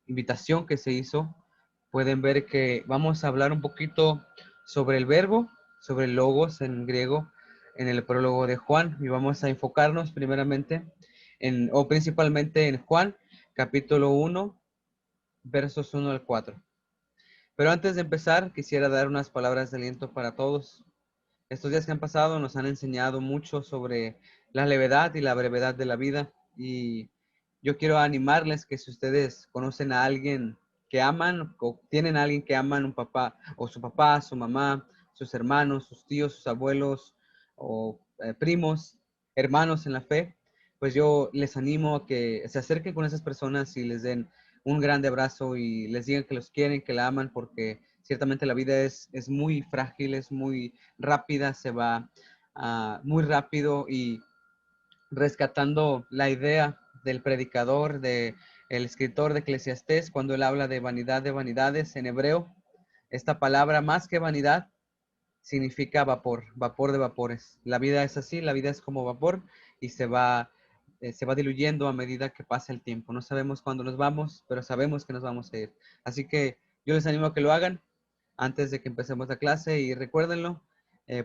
invitación que se hizo, pueden ver que vamos a hablar un poquito sobre el verbo, sobre el logos en griego, en el prólogo de Juan, y vamos a enfocarnos primeramente o principalmente en Juan, capítulo 1, versos 1 al 4. Pero antes de empezar, quisiera dar unas palabras de aliento para todos. Estos días que han pasado nos han enseñado mucho sobre la levedad y la brevedad de la vida, y yo quiero animarles que si ustedes conocen a alguien que aman o tienen a alguien que aman, un papá, su mamá, sus hermanos, sus tíos, sus abuelos o primos, hermanos en la fe, pues yo les animo a que se acerquen con esas personas y les den un grande abrazo y les digan que los quieren, que la aman, porque ciertamente la vida es muy frágil, es muy rápida, se va muy rápido, y rescatando la idea del predicador, del escritor de Eclesiastés, cuando él habla de vanidad de vanidades en hebreo, esta palabra más que vanidad significa vapor, vapor de vapores. La vida es así, la vida es como vapor y se va diluyendo a medida que pasa el tiempo. No sabemos cuándo nos vamos, pero sabemos que nos vamos a ir. Así que yo les animo a que lo hagan antes de que empecemos la clase, y recuérdenlo,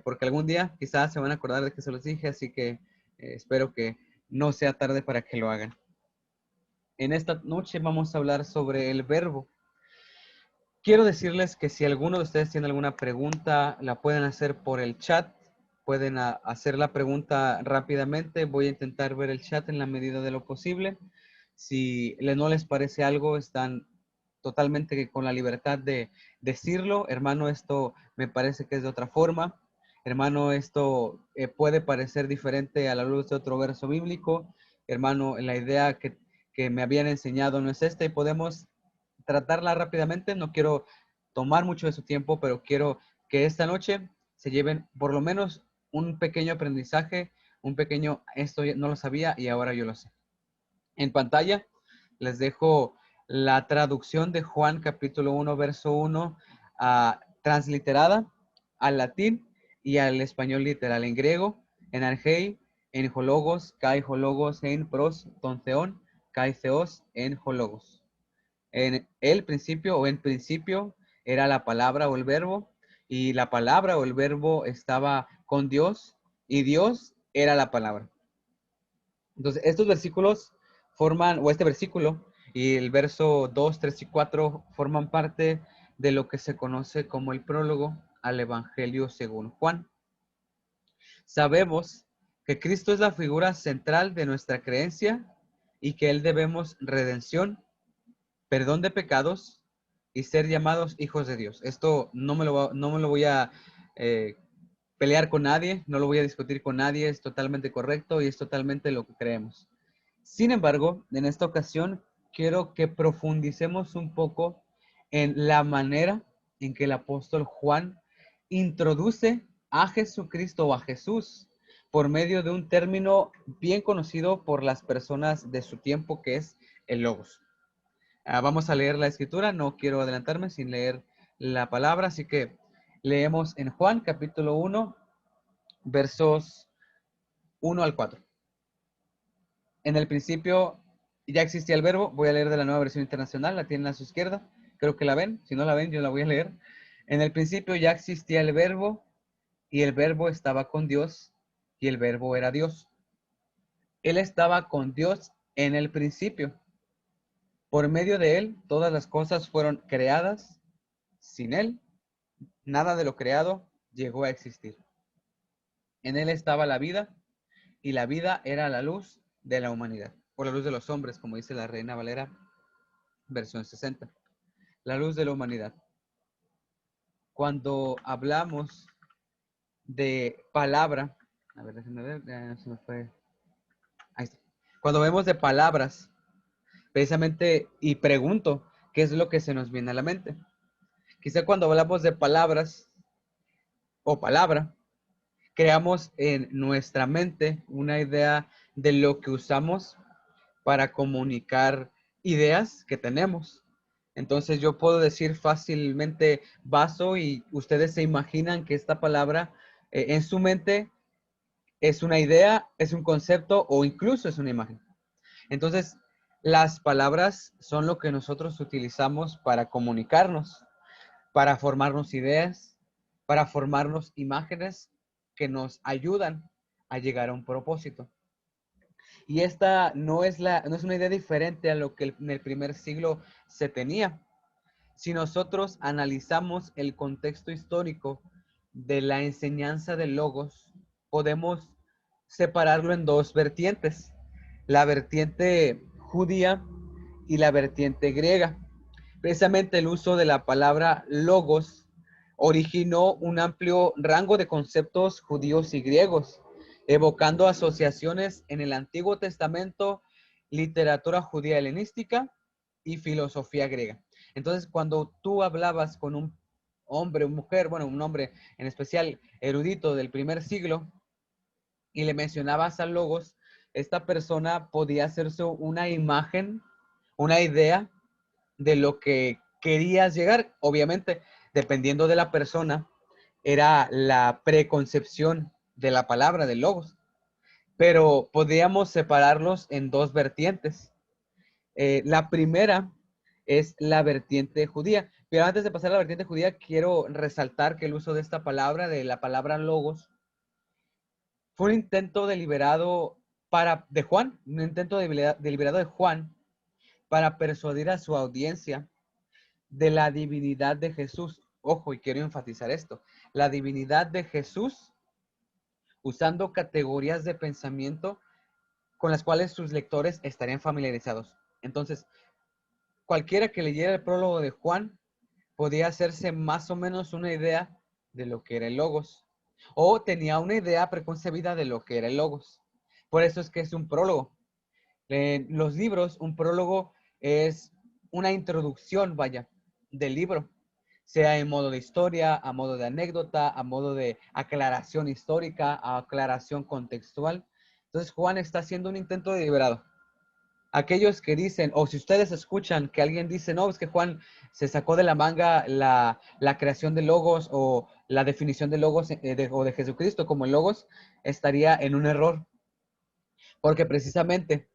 porque algún día quizás se van a acordar de que se los dije, así que espero que no sea tarde para que lo hagan. En esta noche vamos a hablar sobre el verbo. Quiero decirles que si alguno de ustedes tiene alguna pregunta, la pueden hacer por el chat. Pueden hacer la pregunta rápidamente. Voy a intentar ver el chat en la medida de lo posible. Si no les parece algo, están totalmente con la libertad de decirlo. Hermano, esto me parece que es de otra forma. Hermano, esto puede parecer diferente a la luz de otro verso bíblico. Hermano, la idea que me habían enseñado no es esta, y podemos tratarla rápidamente. No quiero tomar mucho de su tiempo, pero quiero que esta noche se lleven por lo menos un pequeño aprendizaje, un pequeño, esto no lo sabía y ahora yo lo sé. En pantalla les dejo la traducción de Juan capítulo 1, verso 1, transliterada al latín y al español literal, en griego, en argei, en hologos, kai hologos, en pros, ton theon, kai theos, en hologos. En el principio o en principio era la palabra o el verbo, y la palabra o el verbo estaba con Dios y Dios era la palabra. Entonces, estos versículos forman, o este versículo y el verso 2, 3 y 4 forman parte de lo que se conoce como el prólogo al Evangelio según Juan. Sabemos que Cristo es la figura central de nuestra creencia y que Él debemos redención, perdón de pecados y ser llamados hijos de Dios. Esto no me lo voy a eh, pelear con nadie, no lo voy a discutir con nadie, es totalmente correcto y es totalmente lo que creemos. Sin embargo, en esta ocasión quiero que profundicemos un poco en la manera en que el apóstol Juan introduce a Jesucristo o a Jesús por medio de un término bien conocido por las personas de su tiempo, que es el logos. Vamos a leer la escritura, no quiero adelantarme sin leer la palabra, así que leemos en Juan capítulo 1, versos 1 al 4. En el principio ya existía el verbo. Voy a leer de la Nueva Versión Internacional, la tienen a su izquierda, creo que la ven, si no la ven yo la voy a leer. En el principio ya existía el verbo, y el verbo estaba con Dios, y el verbo era Dios. Él estaba con Dios en el principio. Por medio de él todas las cosas fueron creadas. Sin él nada de lo creado llegó a existir. En él estaba la vida, y la vida era la luz de la humanidad, o la luz de los hombres, como dice la Reina Valera, versión 60. La luz de la humanidad. Cuando hablamos de palabra, a ver, déjenme ver, ya se me fue. Ahí está. Cuando vemos de palabras, precisamente, y pregunto, ¿qué es lo que se nos viene a la mente? Quizá cuando hablamos de palabras o palabra, creamos en nuestra mente una idea de lo que usamos para comunicar ideas que tenemos. Entonces yo puedo decir fácilmente vaso, y ustedes se imaginan que esta palabra en su mente es una idea, es un concepto o incluso es una imagen. Entonces, Las palabras son lo que nosotros utilizamos para comunicarnos, para formarnos ideas, para formarnos imágenes que nos ayudan a llegar a un propósito. Y esta no es una idea diferente a lo que en el primer siglo se tenía. Si nosotros analizamos el contexto histórico de la enseñanza del logos, podemos separarlo en dos vertientes, la vertiente judía y la vertiente griega. Precisamente el uso de la palabra logos originó un amplio rango de conceptos judíos y griegos, evocando asociaciones en el Antiguo Testamento, literatura judía helenística y filosofía griega. Entonces, cuando tú hablabas con un hombre o mujer, bueno, un hombre en especial erudito del primer siglo, y le mencionabas a logos, esta persona podía hacerse una imagen, una idea de lo que querías llegar. Obviamente, dependiendo de la persona, era la preconcepción de la palabra, de logos. Pero podríamos separarlos en dos vertientes. La primera es la vertiente judía. Pero antes de pasar a la vertiente judía, quiero resaltar que el uso de esta palabra, de la palabra logos, fue un intento deliberado de Juan, un intento deliberado de Juan para persuadir a su audiencia de la divinidad de Jesús. Ojo, y quiero enfatizar esto, la divinidad de Jesús usando categorías de pensamiento con las cuales sus lectores estarían familiarizados. Entonces, cualquiera que leyera el prólogo de Juan podía hacerse más o menos una idea de lo que era el logos, o tenía una idea preconcebida de lo que era el logos. Por eso es que es un prólogo. En los libros, un prólogo es una introducción, vaya, del libro, sea en modo de historia, a modo de anécdota, a modo de aclaración histórica, a aclaración contextual. Entonces Juan está haciendo un intento deliberado. Aquellos que dicen, o si ustedes escuchan que alguien dice, no, es que Juan se sacó de la manga la creación de logos o la definición de logos o de Jesucristo como el logos, estaría en un error. Porque precisamente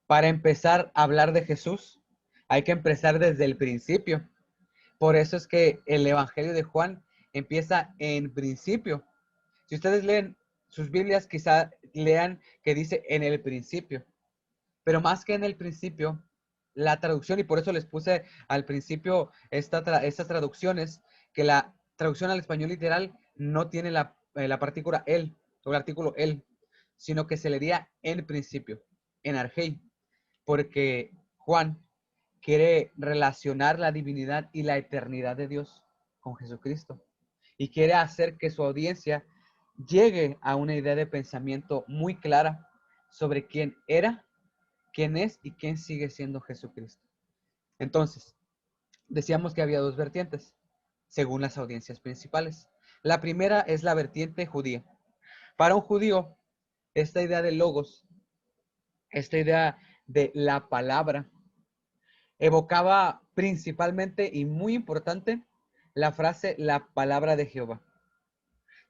para empezar a hablar de Jesús, hay que empezar desde el principio. Por eso es que el Evangelio de Juan empieza en principio. Si ustedes leen sus Biblias, quizá lean que dice en el principio. Pero más que en el principio, la traducción, y por eso les puse al principio estas traducciones, que la traducción al español literal no tiene la partícula el, o el artículo el, sino que se leería en principio, en argei, porque Juan quiere relacionar la divinidad y la eternidad de Dios con Jesucristo y quiere hacer que su audiencia llegue a una idea de pensamiento muy clara sobre quién era, quién es y quién sigue siendo Jesucristo. Entonces, decíamos que había dos vertientes, según las audiencias principales. La primera es la vertiente judía. Para un judío, esta idea de logos, esta idea de la palabra, evocaba principalmente y muy importante la frase la palabra de Jehová.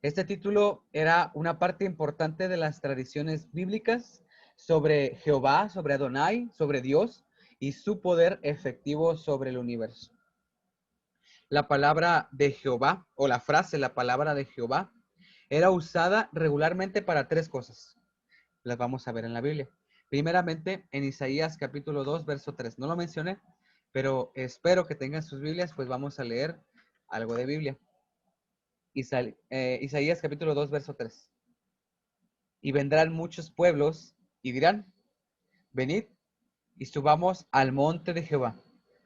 Este título era una parte importante de las tradiciones bíblicas sobre Jehová, sobre Adonai, sobre Dios y su poder efectivo sobre el universo. La palabra de Jehová o la frase la palabra de Jehová era usada regularmente para tres cosas. Las vamos a ver en la Biblia. Primeramente, en Isaías capítulo 2, verso 3. No lo mencioné, pero espero que tengan sus Biblias, pues vamos a leer algo de Biblia. Isaías capítulo 2, verso 3. Y vendrán muchos pueblos y dirán, venid y subamos al monte de Jehová,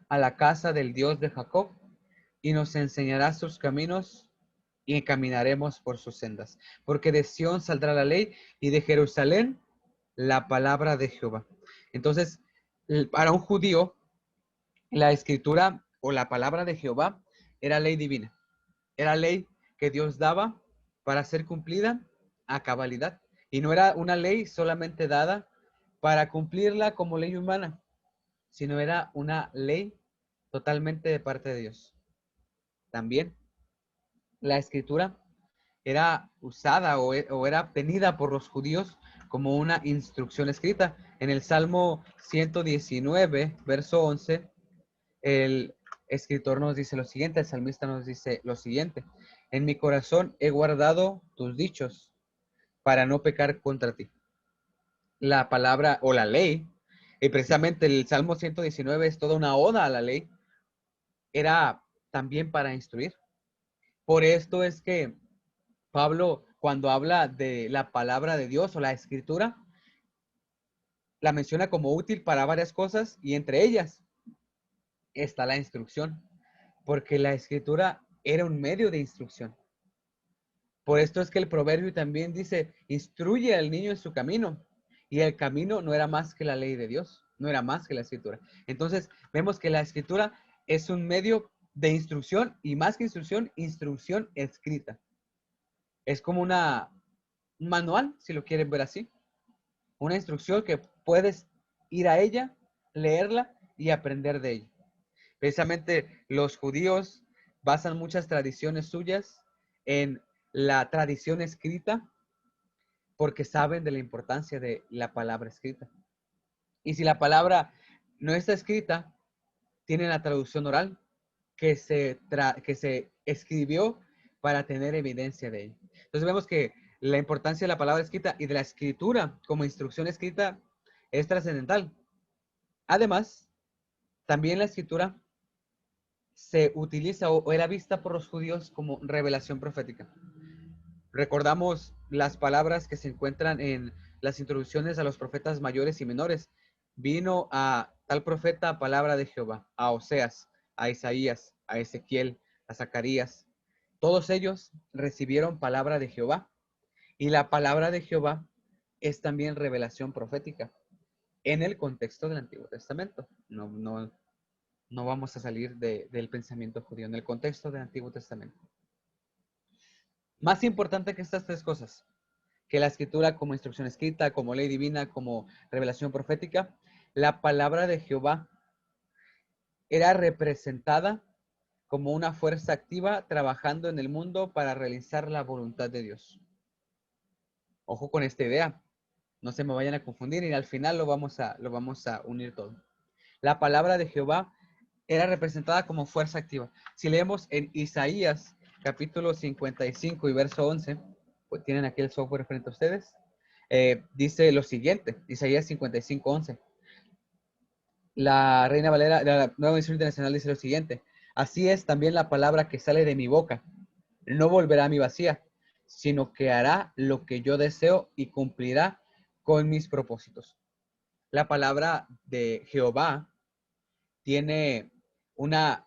a la casa del Dios de Jacob, y nos enseñará sus caminos y caminaremos por sus sendas. Porque de Sión saldrá la ley y de Jerusalén la palabra de Jehová. Entonces, para un judío, la escritura o la palabra de Jehová era ley divina. Era ley que Dios daba para ser cumplida a cabalidad. Y no era una ley solamente dada para cumplirla como ley humana, sino era una ley totalmente de parte de Dios. También la escritura era usada o era tenida por los judíos como una instrucción escrita. En el Salmo 119, verso 11, el escritor nos dice lo siguiente, el salmista nos dice lo siguiente: en mi corazón he guardado tus dichos para no pecar contra ti. La palabra o la ley, y precisamente el Salmo 119 es toda una oda a la ley, era también para instruir. Por esto es que Pablo, cuando habla de la palabra de Dios o la escritura, la menciona como útil para varias cosas y entre ellas está la instrucción, porque la escritura era un medio de instrucción. Por esto es que el proverbio también dice, instruye al niño en su camino. Y el camino no era más que la ley de Dios, no era más que la escritura. Entonces vemos que la escritura es un medio de instrucción y más que instrucción, instrucción escrita. Es como un manual, si lo quieren ver así. Una instrucción que puedes ir a ella, leerla y aprender de ella. Precisamente los judíos basan muchas tradiciones suyas en la tradición escrita porque saben de la importancia de la palabra escrita. Y si la palabra no está escrita, tiene la traducción oral que se escribió para tener evidencia de ello. Entonces vemos que la importancia de la palabra escrita y de la escritura como instrucción escrita es trascendental. Además, también la escritura se utiliza o era vista por los judíos como revelación profética. Recordamos las palabras que se encuentran en las introducciones a los profetas mayores y menores. Vino a tal profeta palabra de Jehová, a Oseas, a Isaías, a Ezequiel, a Zacarías. Todos ellos recibieron palabra de Jehová. Y la palabra de Jehová es también revelación profética en el contexto del Antiguo Testamento. No vamos a salir del pensamiento judío, en el contexto del Antiguo Testamento. Más importante que estas tres cosas, que la escritura como instrucción escrita, como ley divina, como revelación profética, la palabra de Jehová era representada como una fuerza activa trabajando en el mundo para realizar la voluntad de Dios. Ojo con esta idea, no se me vayan a confundir y al final lo vamos a unir todo. La palabra de Jehová era representada como fuerza activa. Si leemos en Isaías capítulo 55 y verso 11, pues tienen aquí el software frente a ustedes, dice lo siguiente, Isaías 55, 11. La Reina Valera, la Nueva Versión Internacional dice lo siguiente: así es también la palabra que sale de mi boca. No volverá a mi vacía, sino que hará lo que yo deseo y cumplirá con mis propósitos. La palabra de Jehová tiene una,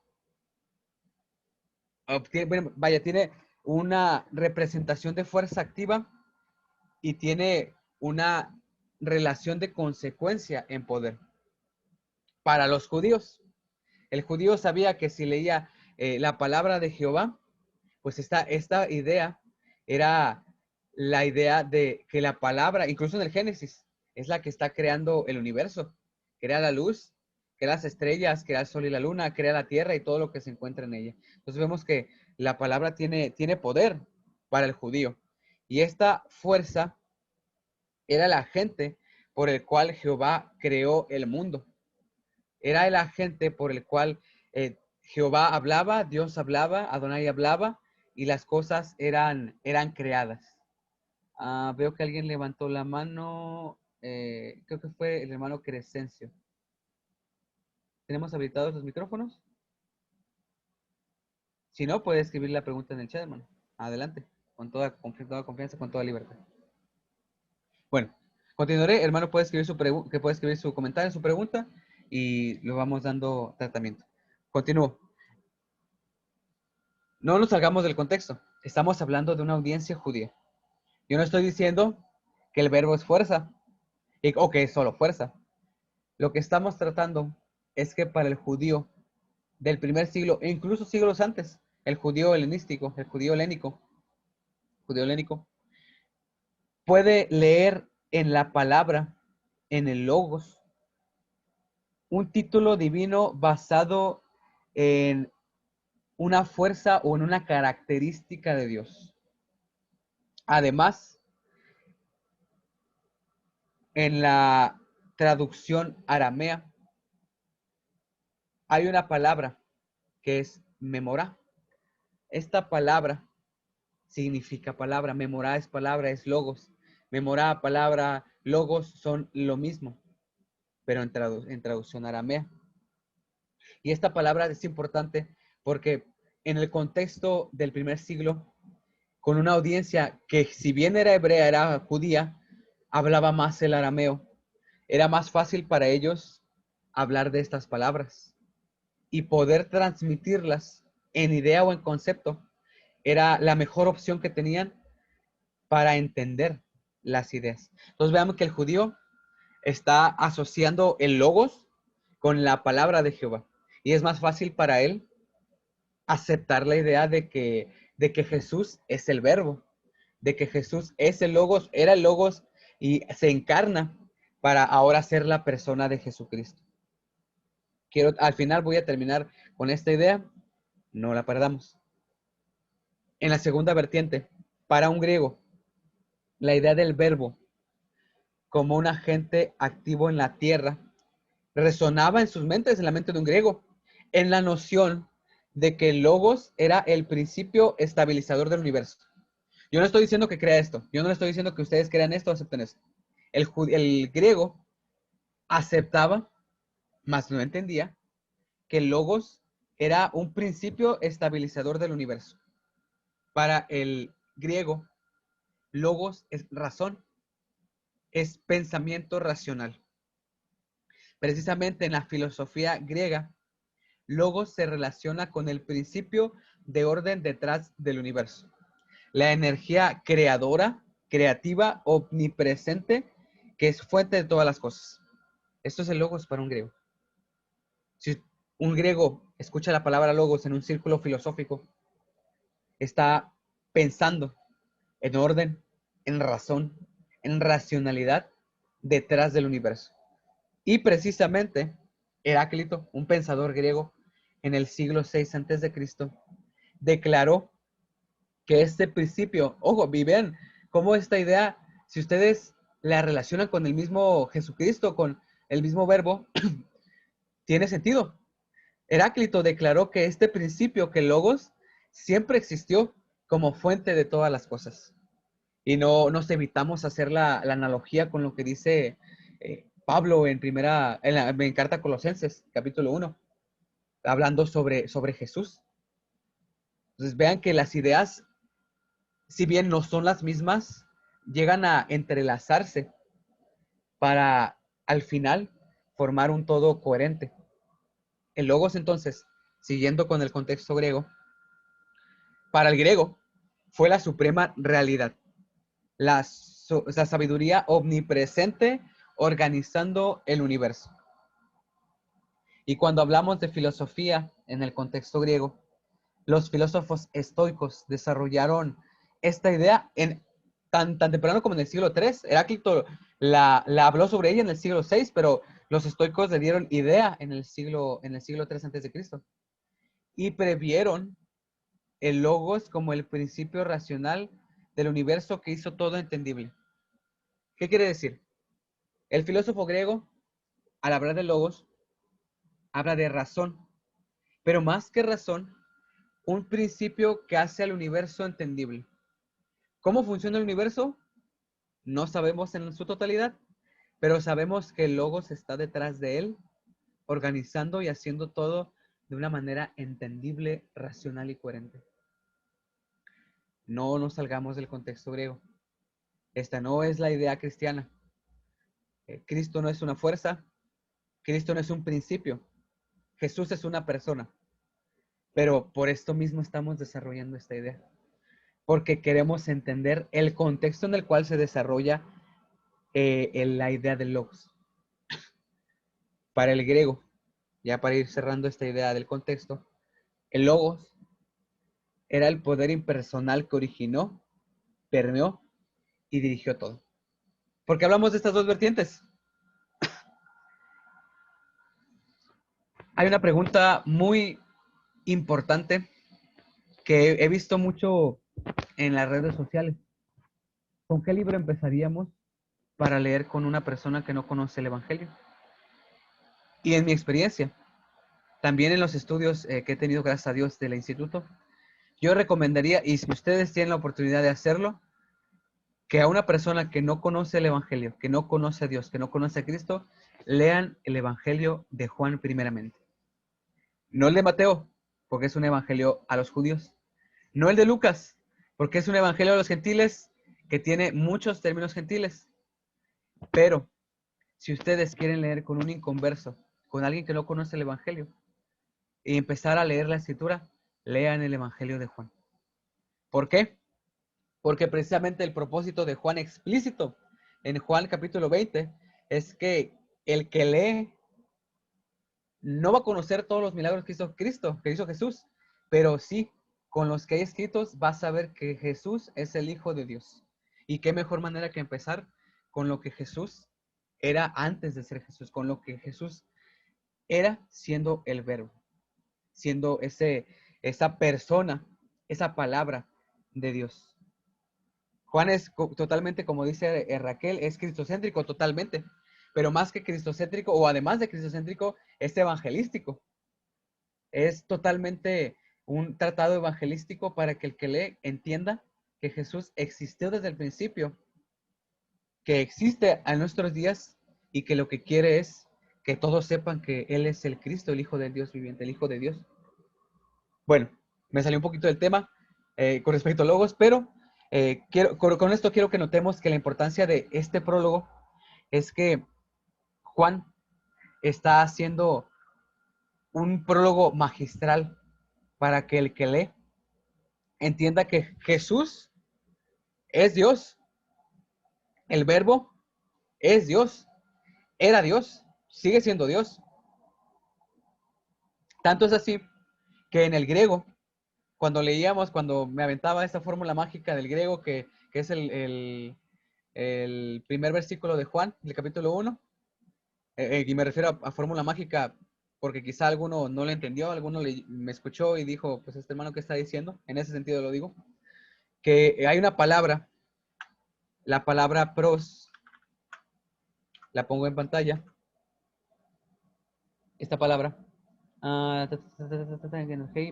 tiene una representación de fuerza activa y tiene una relación de consecuencia en poder. Para los judíos, el judío sabía que si leía la palabra de Jehová, pues esta idea era la idea de que la palabra, incluso en el Génesis, es la que está creando el universo. Crea la luz, crea las estrellas, crea el sol y la luna, crea la tierra y todo lo que se encuentra en ella. Entonces vemos que la palabra tiene poder para el judío. Y esta fuerza era el agente por el cual Jehová creó el mundo. Era el agente por el cual Jehová hablaba, Dios hablaba, Adonai hablaba y las cosas eran creadas. Veo que alguien levantó la mano, creo que fue el hermano Crescencio. ¿Tenemos habilitados los micrófonos? Si no, puede escribir la pregunta en el chat, hermano. Adelante, con toda confianza, con toda libertad. Bueno, continuaré. Hermano, puede escribir su comentario, su pregunta, y lo vamos dando tratamiento. Continúo. No nos salgamos del contexto. Estamos hablando de una audiencia judía. Yo no estoy diciendo que el verbo es fuerza o que es solo fuerza. Lo que estamos tratando es que para el judío del primer siglo, e incluso siglos antes, el judío helenístico, el judío helénico, puede leer en la palabra, en el logos, un título divino basado en una fuerza o en una característica de Dios. Además, En la traducción aramea hay una palabra que es memorá. Esta palabra significa palabra. Memorá es palabra, es logos. Memorá, palabra, logos son lo mismo, pero en traducción aramea. Y esta palabra es importante porque en el contexto del primer siglo, con una audiencia que si bien era hebrea, era judía, hablaba más el arameo. Era más fácil para ellos hablar de estas palabras y poder transmitirlas en idea o en concepto. Era la mejor opción que tenían para entender las ideas. Entonces veamos que el judío está asociando el logos con la palabra de Jehová. Y es más fácil para él aceptar la idea de que Jesús es el verbo, de que Jesús es el logos, era el logos y se encarna para ahora ser la persona de Jesucristo. Al final voy a terminar con esta idea, no la perdamos. En la segunda vertiente, para un griego, la idea del verbo como un agente activo en la tierra resonaba en sus mentes, en la mente de un griego, en la noción de que el logos era el principio estabilizador del universo. Yo no estoy diciendo que crea esto, yo no le estoy diciendo que ustedes crean esto o acepten esto. El griego aceptaba, más no entendía, que el logos era un principio estabilizador del universo. Para el griego, logos es razón, es pensamiento racional. Precisamente en la filosofía griega, logos se relaciona con el principio de orden detrás del universo. La energía creadora, creativa, omnipresente, que es fuente de todas las cosas. Esto es el logos para un griego. Si un griego escucha la palabra logos en un círculo filosófico, está pensando en orden, en razón, en racionalidad detrás del universo. Y precisamente Heráclito, un pensador griego en el siglo VI a.C., declaró que este principio, ojo, y vean cómo esta idea, si ustedes la relacionan con el mismo Jesucristo, con el mismo verbo, tiene sentido. Heráclito declaró que este principio, que el logos, siempre existió como fuente de todas las cosas. Y no nos evitamos hacer la analogía con lo que dice Pablo en carta Colosenses, capítulo 1, hablando sobre Jesús. Entonces vean que las ideas, si bien no son las mismas, llegan a entrelazarse para al final formar un todo coherente. El logos entonces, siguiendo con el contexto griego, para el griego fue la suprema realidad, la sabiduría omnipresente organizando el universo. Y cuando hablamos de filosofía en el contexto griego, los filósofos estoicos desarrollaron esta idea tan temprano como en el siglo III. Heráclito la habló sobre ella en el siglo VI, pero los estoicos le dieron idea en el siglo III antes de Cristo. Y previeron el logos como el principio racional del universo que hizo todo entendible. ¿Qué quiere decir? El filósofo griego, al hablar de logos, habla de razón, pero más que razón, un principio que hace al universo entendible. ¿Cómo funciona el universo? No sabemos en su totalidad, pero sabemos que el logos está detrás de él, organizando y haciendo todo de una manera entendible, racional y coherente. No nos salgamos del contexto griego. Esta no es la idea cristiana. Cristo no es una fuerza, Cristo no es un principio, Jesús es una persona. Pero por esto mismo estamos desarrollando esta idea, porque queremos entender el contexto en el cual se desarrolla la idea del logos. Para el griego, ya para ir cerrando esta idea del contexto, el logos era el poder impersonal que originó, permeó y dirigió todo. ¿Por qué hablamos de estas dos vertientes? Hay una pregunta muy importante que he visto mucho en las redes sociales. ¿Con qué libro empezaríamos para leer con una persona que no conoce el Evangelio. Y en mi experiencia, también en los estudios que he tenido, gracias a Dios, del instituto, yo recomendaría, y si ustedes tienen la oportunidad de hacerlo, que a una persona que no conoce el Evangelio, que no conoce a Dios, que no conoce a Cristo, lean el Evangelio de Juan primeramente. No el de Mateo, porque es un evangelio a los judíos. No el de Lucas, porque es un evangelio a los gentiles que tiene muchos términos gentiles. Pero si ustedes quieren leer con un inconverso, con alguien que no conoce el evangelio, y empezar a leer la escritura, lean el evangelio de Juan. ¿Por qué? Porque precisamente el propósito de Juan explícito en Juan capítulo 20 es que el que lee no va a conocer todos los milagros que hizo Cristo, que hizo Jesús, pero sí, con los que hay escritos vas a saber que Jesús es el Hijo de Dios. Y qué mejor manera que empezar con lo que Jesús era antes de ser Jesús, con lo que Jesús era siendo el verbo, siendo esa persona, esa palabra de Dios. Juan es totalmente, como dice Raquel, es cristocéntrico totalmente, pero más que cristocéntrico, o además de cristocéntrico, es evangelístico. Es totalmente un tratado evangelístico para que el que lee entienda que Jesús existió desde el principio, que existe a nuestros días y que lo que quiere es que todos sepan que Él es el Cristo, el Hijo de Dios viviente, el Hijo de Dios. Bueno, me salió un poquito del tema con respecto a logos, pero con esto quiero que notemos que la importancia de este prólogo es que Juan está haciendo un prólogo magistral para que el que lee entienda que Jesús es Dios, el verbo es Dios, era Dios, sigue siendo Dios. Tanto es así que en el griego, cuando me aventaba esta fórmula mágica del griego, que es el primer versículo de Juan, del capítulo 1, y me refiero a fórmula mágica porque quizá alguno no le entendió, alguno me escuchó y dijo, pues este hermano, ¿qué está diciendo? En ese sentido lo digo, que hay una palabra, la palabra pros, la pongo en pantalla, esta palabra,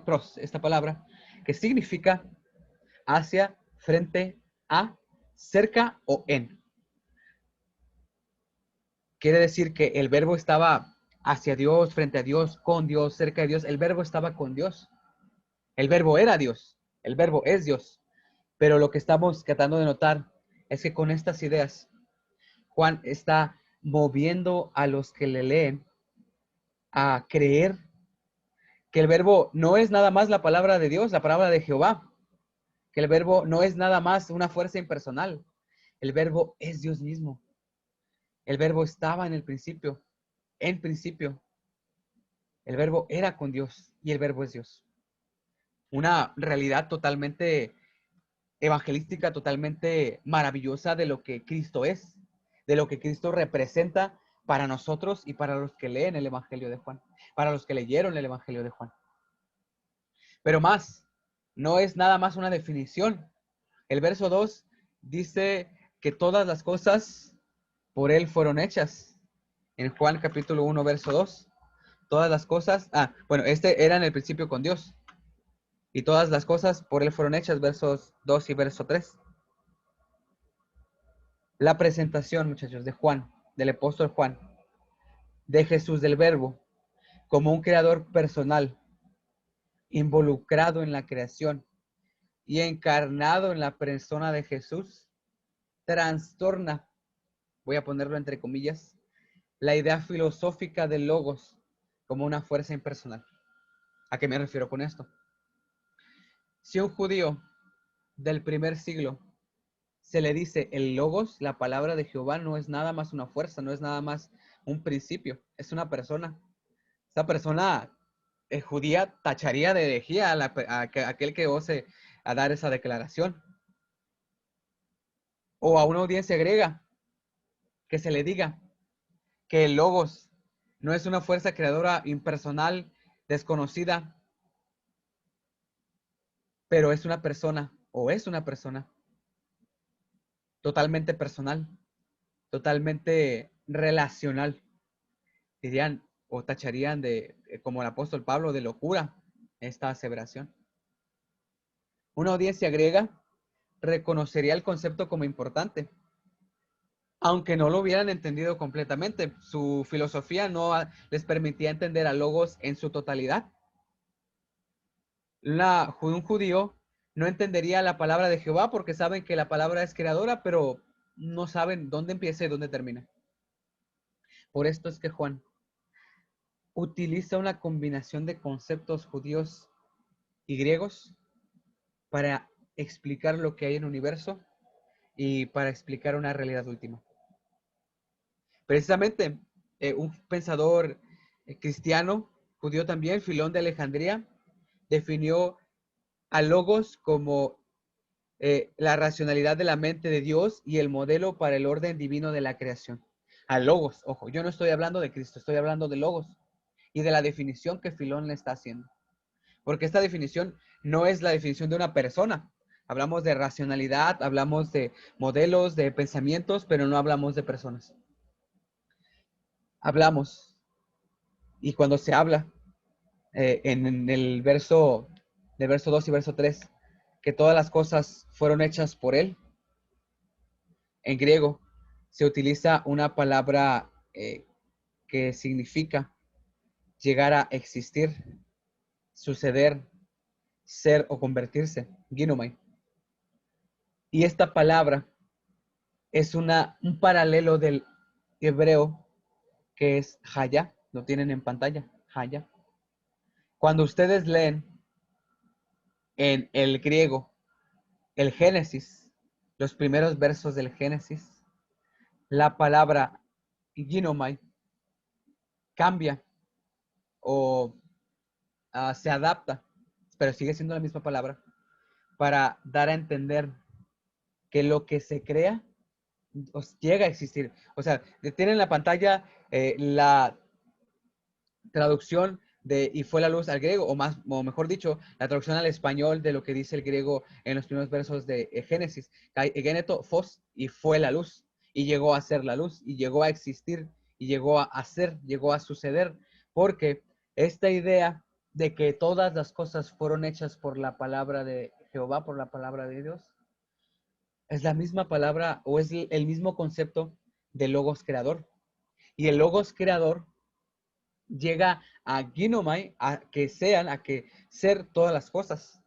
pros, esta palabra, que significa hacia, frente a, cerca o en. Quiere decir que el verbo estaba hacia Dios, frente a Dios, con Dios, cerca de Dios. El verbo estaba con Dios. El verbo era Dios. El verbo es Dios. Pero lo que estamos tratando de notar es que con estas ideas, Juan está moviendo a los que le leen a creer que el verbo no es nada más la palabra de Dios, la palabra de Jehová, que el verbo no es nada más una fuerza impersonal, el verbo es Dios mismo. El verbo estaba en el principio, en principio. El verbo era con Dios y el verbo es Dios. Una realidad totalmente evangelística, totalmente maravillosa de lo que Cristo es, de lo que Cristo representa para nosotros y para los que leen el Evangelio de Juan, para los que leyeron el Evangelio de Juan. Pero más, no es nada más una definición. El verso 2 dice que todas las cosas por Él fueron hechas. En Juan capítulo 1, verso 2. Todas las cosas, bueno, este era en el principio con Dios. Y todas las cosas por Él fueron hechas, versos 2 y verso 3. La presentación, muchachos, de Juan, del apóstol Juan, de Jesús del Verbo, como un creador personal, involucrado en la creación y encarnado en la persona de Jesús, trastorna, voy a ponerlo entre comillas, la idea filosófica del logos como una fuerza impersonal. ¿A qué me refiero con esto? Si un judío del primer siglo se le dice el logos, la palabra de Jehová no es nada más una fuerza, no es nada más un principio, es una persona. Esta persona judía tacharía de herejía a aquel que ose a dar esa declaración. O a una audiencia griega que se le diga que el logos no es una fuerza creadora impersonal, desconocida, pero es una persona o es una persona totalmente personal. totalmente relacional. Dirían o tacharían de, como el apóstol Pablo, de locura esta aseveración. Una audiencia griega reconocería el concepto como importante, aunque no lo hubieran entendido completamente. Su filosofía no les permitía entender a Logos en su totalidad. Un judío no entendería la palabra de Jehová porque saben que la palabra es creadora, pero no saben dónde empieza y dónde termina. Por esto es que Juan utiliza una combinación de conceptos judíos y griegos para explicar lo que hay en el universo y para explicar una realidad última. Precisamente, un pensador cristiano, judío también, Filón de Alejandría, definió a Logos como la racionalidad de la mente de Dios y el modelo para el orden divino de la creación. A Logos, ojo, yo no estoy hablando de Cristo, estoy hablando de Logos y de la definición que Filón le está haciendo. Porque esta definición no es la definición de una persona. Hablamos de racionalidad, hablamos de modelos, de pensamientos, pero no hablamos de personas. Hablamos, y cuando se habla en el verso 2 y verso 3, que todas las cosas fueron hechas por Él, en griego se utiliza una palabra que significa llegar a existir, suceder, ser o convertirse, ginomai. Y esta palabra es un paralelo del hebreo que es haya, lo tienen en pantalla, haya. Cuando ustedes leen en el griego el Génesis, los primeros versos del Génesis, la palabra ginomai cambia o se adapta, pero sigue siendo la misma palabra, para dar a entender que lo que se crea llega a existir. O sea, tienen en la pantalla la traducción de y fue la luz al griego, o mejor dicho, la traducción al español de lo que dice el griego en los primeros versos de Génesis. Geneto, fos, y fue la luz, y llegó a ser la luz, y llegó a existir, y llegó a ser, llegó a suceder, porque esta idea de que todas las cosas fueron hechas por la palabra de Jehová, por la palabra de Dios, es la misma palabra o es el mismo concepto de logos creador. Y el logos creador llega a ginomai, a que sean, a que ser todas las cosas,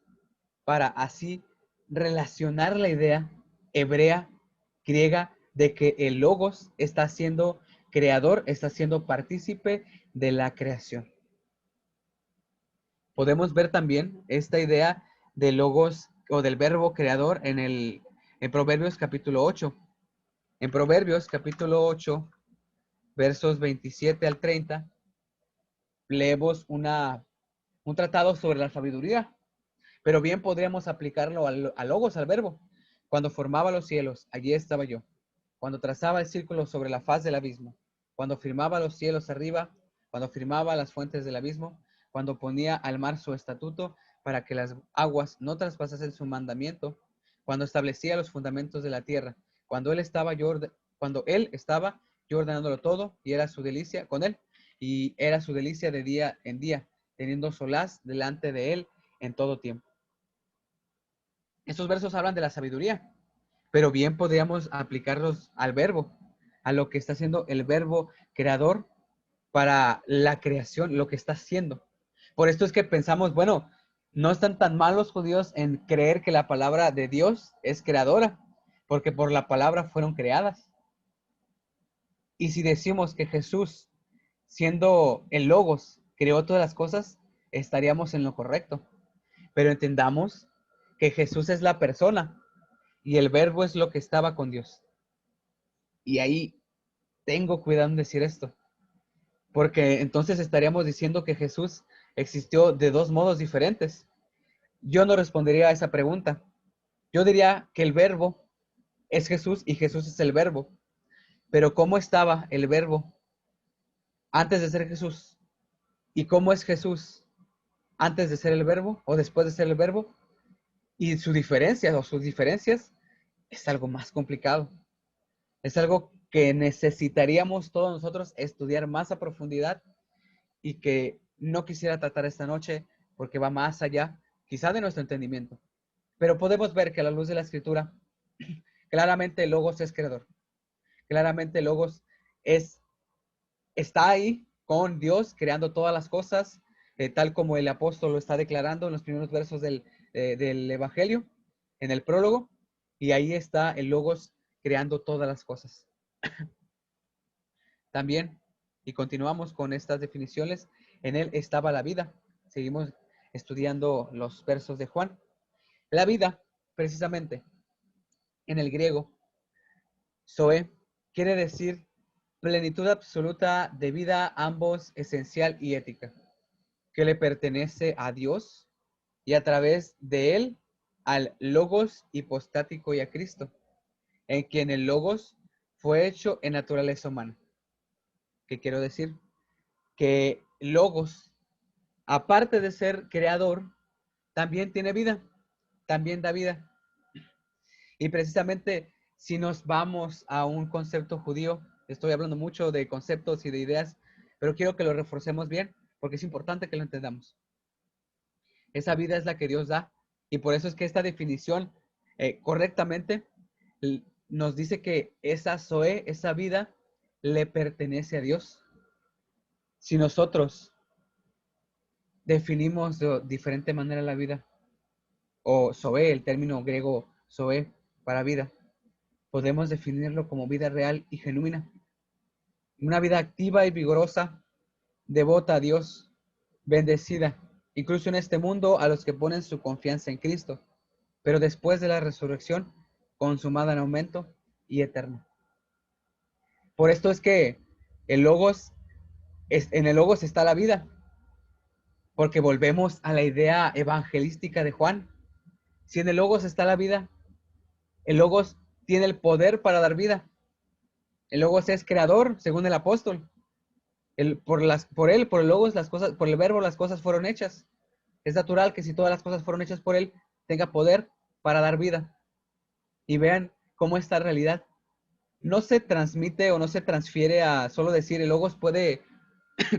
para así relacionar la idea hebrea, griega, de que el logos está siendo creador, está siendo partícipe de la creación. Podemos ver también esta idea de logos o del verbo creador en Proverbios capítulo 8. En Proverbios capítulo 8, versos 27 al 30, leemos un tratado sobre la sabiduría, pero bien podríamos aplicarlo al logos, al verbo. Cuando formaba los cielos, allí estaba yo. Cuando trazaba el círculo sobre la faz del abismo, cuando firmaba los cielos arriba, cuando firmaba las fuentes del abismo, cuando ponía al mar su estatuto para que las aguas no traspasasen su mandamiento, cuando establecía los fundamentos de la tierra, cuando él estaba yo ordenándolo todo y era su delicia con él, y era su delicia de día en día, teniendo solaz delante de él en todo tiempo. Estos versos hablan de la sabiduría, pero bien podríamos aplicarlos al verbo, a lo que está haciendo el verbo creador para la creación, lo que está haciendo. Por esto es que pensamos, bueno, no están tan mal los judíos en creer que la palabra de Dios es creadora, porque por la palabra fueron creadas. Y si decimos que Jesús, siendo el Logos, creó todas las cosas, estaríamos en lo correcto. Pero entendamos que Jesús es la persona y el verbo es lo que estaba con Dios. Y ahí tengo cuidado en decir esto, porque entonces estaríamos diciendo que Jesús existió de dos modos diferentes. Yo no respondería a esa pregunta. Yo diría que el verbo es Jesús y Jesús es el verbo. Pero ¿cómo estaba el verbo antes de ser Jesús? ¿Y cómo es Jesús antes de ser el verbo o después de ser el verbo? Y su diferencia o sus diferencias es algo más complicado. Es algo que necesitaríamos todos nosotros estudiar más a profundidad y que no quisiera tratar esta noche porque va más allá, quizá de nuestro entendimiento. Pero podemos ver que a la luz de la Escritura, claramente el Logos es creador. Claramente el Logos está ahí con Dios creando todas las cosas, tal como el apóstol lo está declarando en los primeros versos del Evangelio, en el prólogo, y ahí está el Logos creando todas las cosas. También, y continuamos con estas definiciones, en él estaba la vida. Seguimos estudiando los versos de Juan. La vida, precisamente, en el griego, zoe, quiere decir plenitud absoluta de vida, ambos esencial y ética, que le pertenece a Dios y a través de él al Logos hipostático y a Cristo, en quien el Logos fue hecho en naturaleza humana. ¿Qué quiero decir? Que Logos, aparte de ser creador, también tiene vida, también da vida. Y precisamente si nos vamos a un concepto judío, estoy hablando mucho de conceptos y de ideas, pero quiero que lo reforcemos bien porque es importante que lo entendamos. Esa vida es la que Dios da y por eso es que esta definición correctamente nos dice que esa Zoe, esa vida, le pertenece a Dios. Si nosotros definimos de diferente manera la vida, o Zoe, el término griego Zoe para vida, podemos definirlo como vida real y genuina. Una vida activa y vigorosa, devota a Dios, bendecida, incluso en este mundo a los que ponen su confianza en Cristo, pero después de la resurrección, consumada en aumento y eterna. Por esto es que el Logos, en el Logos está la vida, porque volvemos a la idea evangelística de Juan. Si en el Logos está la vida, el Logos tiene el poder para dar vida. El Logos es creador, según el apóstol. Por el Logos, las cosas, por el verbo, las cosas fueron hechas. Es natural que si todas las cosas fueron hechas por él, tenga poder para dar vida. Y vean cómo esta realidad no se transmite o no se transfiere a solo decir el Logos puede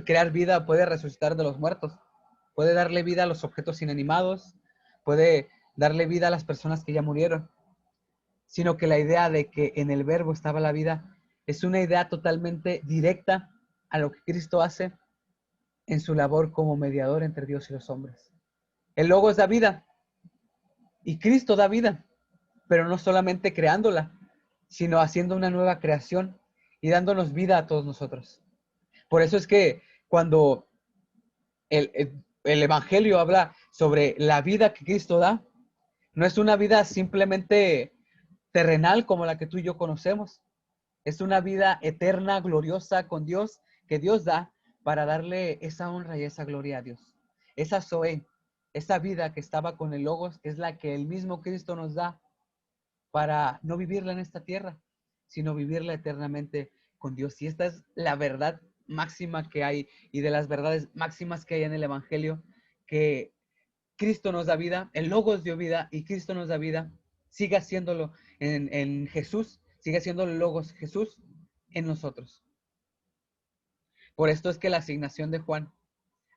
crear vida, puede resucitar de los muertos, puede darle vida a los objetos inanimados, puede darle vida a las personas que ya murieron, sino que la idea de que en el verbo estaba la vida es una idea totalmente directa a lo que Cristo hace en su labor como mediador entre Dios y los hombres. El Logos da vida y Cristo da vida, pero no solamente creándola, sino haciendo una nueva creación y dándonos vida a todos nosotros. Por eso es que cuando el Evangelio habla sobre la vida que Cristo da, no es una vida simplemente terrenal como la que tú y yo conocemos. Es una vida eterna, gloriosa con Dios, que Dios da para darle esa honra y esa gloria a Dios. Esa Zoe, esa vida que estaba con el Logos, es la que el mismo Cristo nos da para no vivirla en esta tierra, sino vivirla eternamente con Dios. Y esta es la verdad máxima que hay y de las verdades máximas que hay en el Evangelio, que Cristo nos da vida, el Logos dio vida y Cristo nos da vida, sigue haciéndolo en Jesús, sigue haciendo el Logos Jesús en nosotros. Por esto es que la asignación de Juan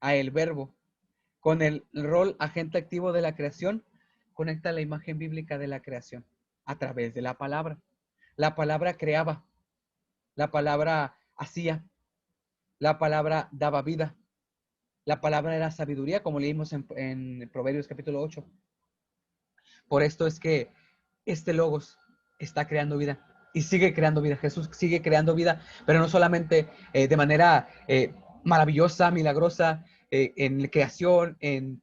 a el verbo con el rol agente activo de la creación conecta la imagen bíblica de la creación a través de la palabra. La palabra creaba, la palabra hacía, la palabra daba vida, la palabra era sabiduría, como leímos en Proverbios capítulo 8. Por esto es que este Logos está creando vida y sigue creando vida. Jesús sigue creando vida, pero no solamente de manera maravillosa, milagrosa, en creación, en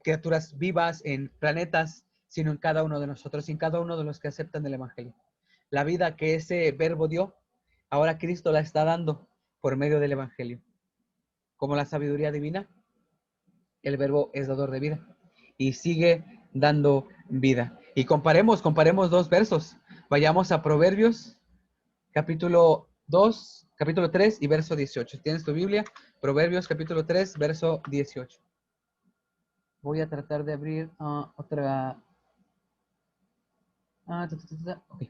criaturas vivas, en planetas, sino en cada uno de nosotros y en cada uno de los que aceptan el Evangelio. La vida que ese verbo dio, ahora Cristo la está dando por medio del Evangelio. Como la sabiduría divina, el verbo es dador de vida y sigue dando vida. Y comparemos dos versos. Vayamos a Proverbios, capítulo 2, capítulo 3 y verso 18. ¿Tienes tu Biblia? Proverbios, capítulo 3, verso 18. Voy a tratar de abrir otra. Okay.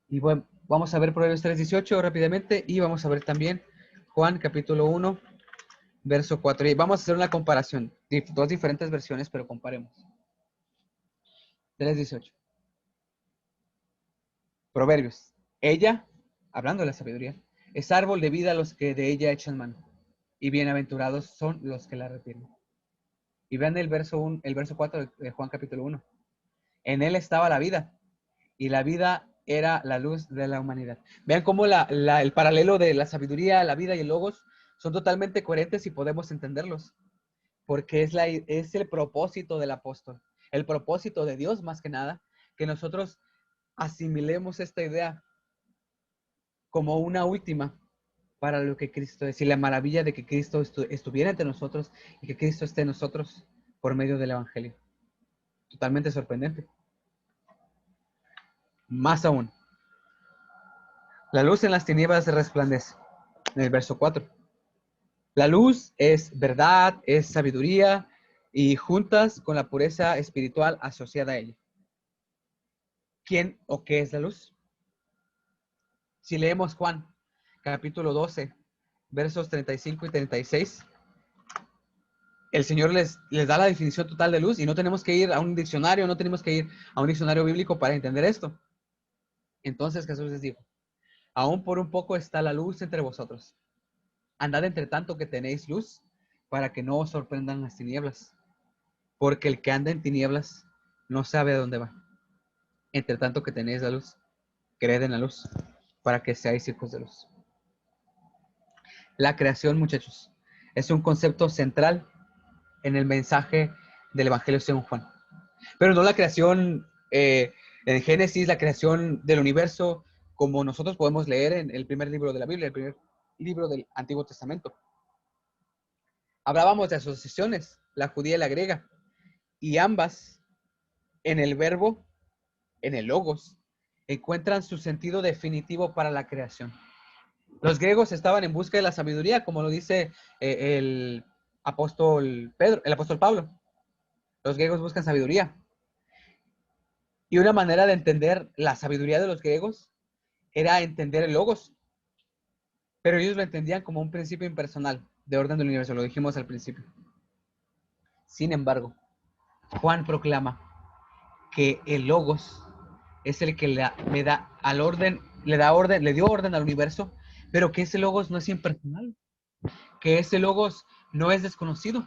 Y bueno, vamos a ver Proverbios 3:18 rápidamente y vamos a ver también Juan capítulo 1, verso 4. Y vamos a hacer una comparación, dos diferentes versiones, pero comparemos. 3:18. Proverbios. Ella, hablando de la sabiduría, es árbol de vida a los que de ella echan mano, y bienaventurados son los que la retienen. Y vean el verso 4 de Juan capítulo 1. En él estaba la vida, y la vida era la luz de la humanidad. Vean cómo el paralelo de la sabiduría, la vida y el logos son totalmente coherentes y podemos entenderlos, porque es el propósito del apóstol, el propósito de Dios más que nada, que nosotros asimilemos esta idea como una última para lo que Cristo es y la maravilla de que Cristo estuviera entre nosotros y que Cristo esté en nosotros por medio del Evangelio. Totalmente sorprendente. Más aún, la luz en las tinieblas resplandece, en el verso 4. La luz es verdad, es sabiduría y juntas con la pureza espiritual asociada a ella. ¿Quién o qué es la luz? Si leemos Juan, capítulo 12, versos 35 y 36, el Señor les da la definición total de luz y no tenemos que ir a un diccionario, no tenemos que ir a un diccionario bíblico para entender esto. Entonces Jesús les dijo, aún por un poco está la luz entre vosotros. Andad entre tanto que tenéis luz, para que no os sorprendan las tinieblas. Porque el que anda en tinieblas no sabe a dónde va. Entre tanto que tenéis la luz, creed en la luz, para que seáis hijos de luz. La creación, muchachos, es un concepto central en el mensaje del Evangelio según Juan. Pero no la creación en Génesis, la creación del universo, como nosotros podemos leer en el primer libro de la Biblia, el primer libro del Antiguo Testamento. Hablábamos de asociaciones, la judía y la griega, y ambas en el verbo, en el logos, encuentran su sentido definitivo para la creación. Los griegos estaban en busca de la sabiduría, como lo dice el apóstol Pedro, el apóstol Pablo. Los griegos buscan sabiduría. Y una manera de entender la sabiduría de los griegos era entender el logos, pero ellos lo entendían como un principio impersonal de orden del universo, lo dijimos al principio. Sin embargo, Juan proclama que el logos es el que le da al orden, le dio orden al universo, pero que ese logos no es impersonal, que ese logos no es desconocido,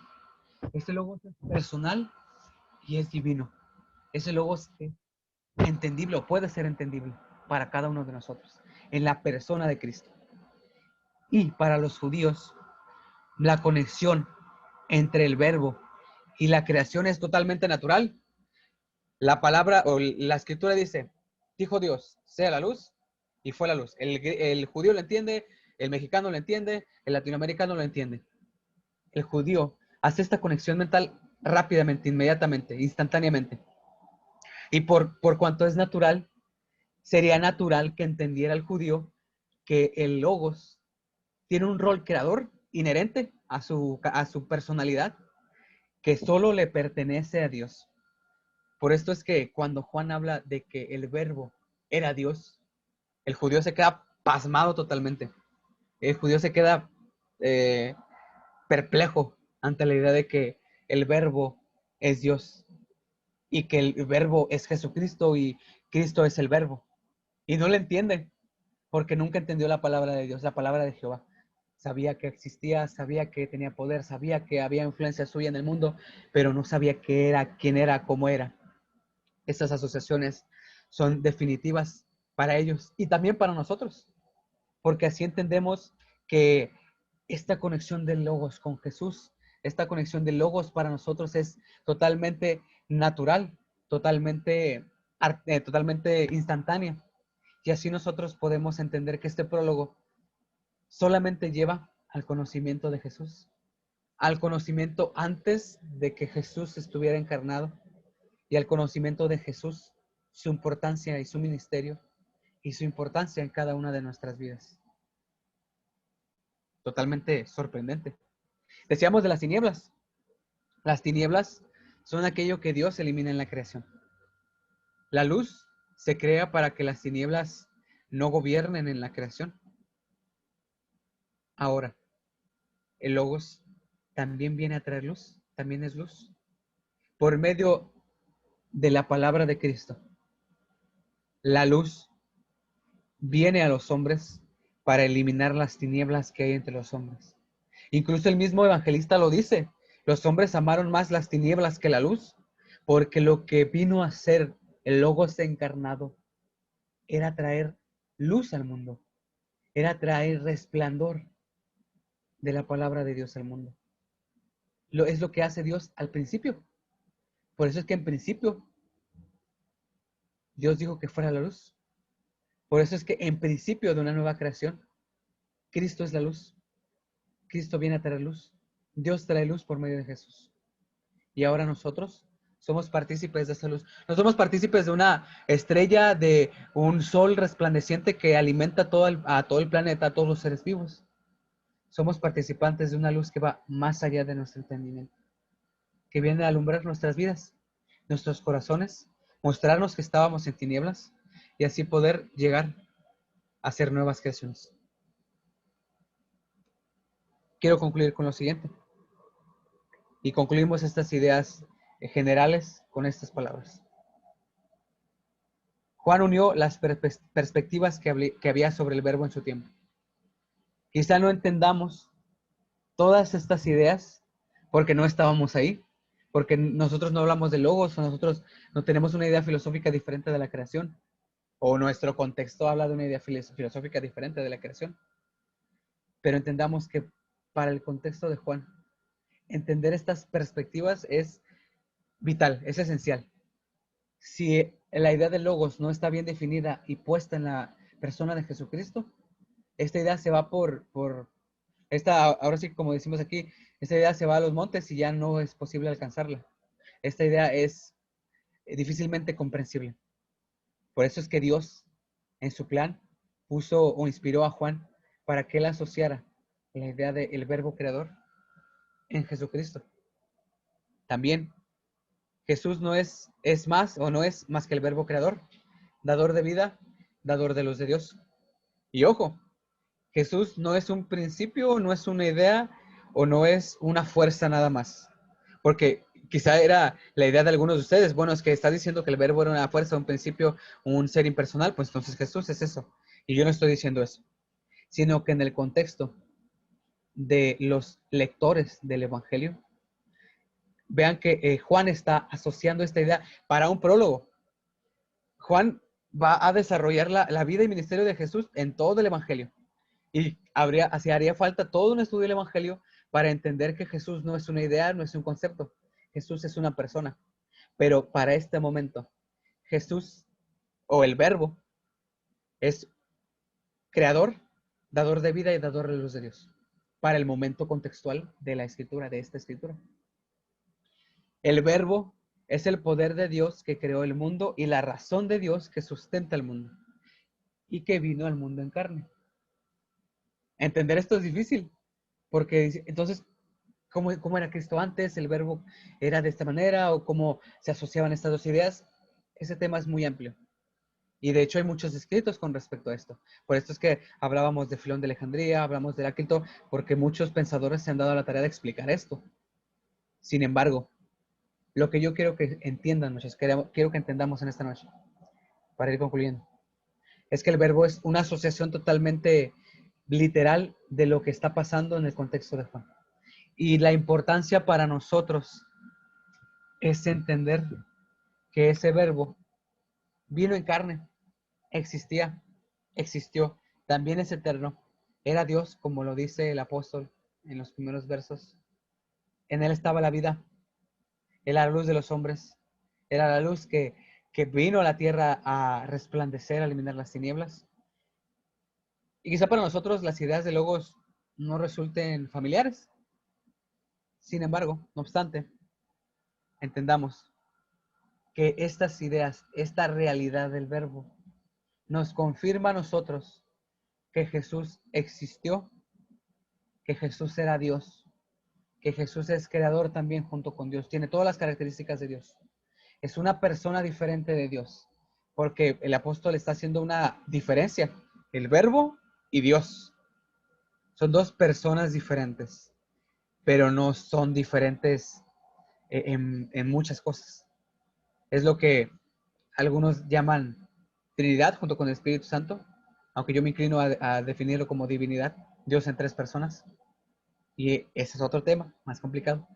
ese logos es personal y es divino. Ese logos es entendible o puede ser entendible para cada uno de nosotros en la persona de Cristo. Y para los judíos, la conexión entre el verbo y la creación es totalmente natural. La palabra o la escritura dice, dijo Dios, sea la luz, y fue la luz. El judío lo entiende, el mexicano lo entiende, el latinoamericano lo entiende. El judío hace esta conexión mental rápidamente, inmediatamente, instantáneamente. Y por cuanto es natural, sería natural que entendiera el judío que el logos tiene un rol creador inherente a su personalidad que solo le pertenece a Dios. Por esto es que cuando Juan habla de que el verbo era Dios, el judío se queda pasmado totalmente. El judío se queda eh, perplejo ante la idea de que el verbo es Dios y que el verbo es Jesucristo y Cristo es el verbo. Y no lo entiende porque nunca entendió la palabra de Dios, la palabra de Jehová. Sabía que existía, sabía que tenía poder, sabía que había influencia suya en el mundo, pero no sabía qué era, quién era, cómo era. Estas asociaciones son definitivas para ellos y también para nosotros, porque así entendemos que esta conexión del logos con Jesús, esta conexión del logos para nosotros es totalmente natural, totalmente instantánea. Y así nosotros podemos entender que este prólogo solamente lleva al conocimiento de Jesús, al conocimiento antes de que Jesús estuviera encarnado y al conocimiento de Jesús, su importancia y su ministerio y su importancia en cada una de nuestras vidas. Totalmente sorprendente. Decíamos de las tinieblas. Las tinieblas son aquello que Dios elimina en la creación. La luz se crea para que las tinieblas no gobiernen en la creación. Ahora, el Logos también viene a traer luz, también es luz, por medio de la palabra de Cristo. La luz viene a los hombres para eliminar las tinieblas que hay entre los hombres. Incluso el mismo evangelista lo dice, los hombres amaron más las tinieblas que la luz, porque lo que vino a ser el Logos encarnado era traer luz al mundo, era traer resplandor de la palabra de Dios al mundo. Es lo que hace Dios al principio. Por eso es que en principio Dios dijo que fuera la luz. Por eso es que en principio de una nueva creación, Cristo es la luz. Cristo viene a traer luz. Dios trae luz por medio de Jesús. Y ahora nosotros somos partícipes de esa luz. No somos partícipes de una estrella, de un sol resplandeciente que alimenta a todo el planeta, a todos los seres vivos. Somos participantes de una luz que va más allá de nuestro entendimiento, que viene a alumbrar nuestras vidas, nuestros corazones, mostrarnos que estábamos en tinieblas y así poder llegar a ser nuevas creaciones. Quiero concluir con lo siguiente y concluimos estas ideas generales con estas palabras. Juan unió las perspectivas que había sobre el verbo en su tiempo. Quizá no entendamos todas estas ideas porque no estábamos ahí, porque nosotros no hablamos de logos, o nosotros no tenemos una idea filosófica diferente de la creación, o nuestro contexto habla de una idea filosófica diferente de la creación. Pero entendamos que para el contexto de Juan, entender estas perspectivas es vital, es esencial. Si la idea de logos no está bien definida y puesta en la persona de Jesucristo, esta idea se va ahora sí, como decimos aquí, esta idea se va a los montes y ya no es posible alcanzarla. Esta idea es difícilmente comprensible. Por eso es que Dios, en su plan, puso o inspiró a Juan para que él asociara la idea del verbo creador en Jesucristo. También Jesús es más o no es más que el verbo creador, dador de vida, dador de luz de Dios. Y ojo, Jesús no es un principio, no es una idea o no es una fuerza nada más. Porque quizá era la idea de algunos de ustedes, bueno, es que está diciendo que el verbo era una fuerza, un principio, un ser impersonal, pues entonces Jesús es eso. Y yo no estoy diciendo eso, sino que en el contexto de los lectores del Evangelio, vean que Juan está asociando esta idea para un prólogo. Juan va a desarrollar la vida y ministerio de Jesús en todo el Evangelio. Y haría falta todo un estudio del Evangelio para entender que Jesús no es una idea, no es un concepto. Jesús es una persona. Pero para este momento, Jesús o el Verbo es creador, dador de vida y dador de luz de Dios. Para el momento contextual de la escritura, de esta escritura. El Verbo es el poder de Dios que creó el mundo y la razón de Dios que sustenta el mundo y que vino al mundo en carne. Entender esto es difícil, porque entonces, ¿cómo era Cristo antes? ¿El verbo era de esta manera? ¿O cómo se asociaban estas dos ideas? Ese tema es muy amplio. Y de hecho hay muchos escritos con respecto a esto. Por esto es que hablábamos de Filón de Alejandría, hablamos de Heráclito, porque muchos pensadores se han dado la tarea de explicar esto. Sin embargo, lo que yo quiero que entiendan, muchachos, quiero que entendamos en esta noche, para ir concluyendo, es que el verbo es una asociación totalmente literal de lo que está pasando en el contexto de Juan. Y la importancia para nosotros es entender que ese verbo vino en carne, existía, existió, también es eterno, era Dios, como lo dice el apóstol en los primeros versos. En él estaba la vida, era la luz de los hombres, era la luz que vino a la tierra a resplandecer, a eliminar las tinieblas. Y quizá para nosotros las ideas de logos no resulten familiares. Sin embargo, no obstante, entendamos que estas ideas, esta realidad del verbo, nos confirma a nosotros que Jesús existió, que Jesús era Dios, que Jesús es creador también junto con Dios, tiene todas las características de Dios. Es una persona diferente de Dios. porque el apóstol está haciendo una diferencia. El verbo y Dios son dos personas diferentes, pero no son diferentes en muchas cosas. Es lo que algunos llaman Trinidad junto con el Espíritu Santo, aunque yo me inclino a definirlo como divinidad, Dios en tres personas. Y ese es otro tema más complicado.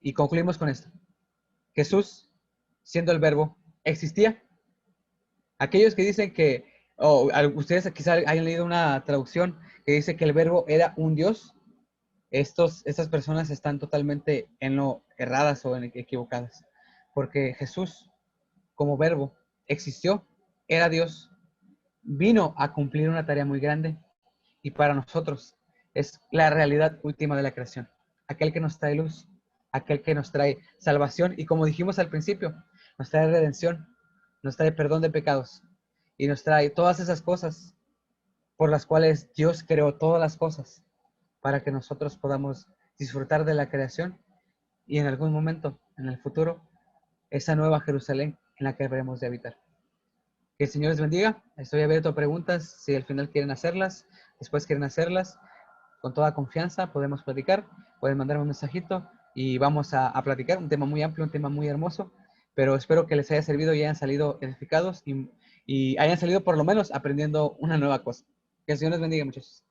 Y concluimos con esto. Jesús, siendo el verbo, existía. Aquellos que dicen que, o ustedes quizá hayan leído una traducción que dice que el verbo era un Dios, estas personas están totalmente en lo erradas o en equivocadas. Porque Jesús, como verbo, existió, era Dios, vino a cumplir una tarea muy grande y para nosotros es la realidad última de la creación. Aquel que nos trae luz, aquel que nos trae salvación y como dijimos al principio, nos trae redención, nos trae perdón de pecados y nos trae todas esas cosas por las cuales Dios creó todas las cosas para que nosotros podamos disfrutar de la creación y en algún momento, en el futuro, esa nueva Jerusalén en la que habremos de habitar. Que el Señor les bendiga. Estoy abierto a preguntas. Si al final quieren hacerlas, después quieren hacerlas, con toda confianza podemos platicar. Pueden mandarme un mensajito y vamos a platicar. Un tema muy amplio, un tema muy hermoso. Pero espero que les haya servido y hayan salido edificados y hayan salido por lo menos aprendiendo una nueva cosa. Que el Señor les bendiga, muchachos.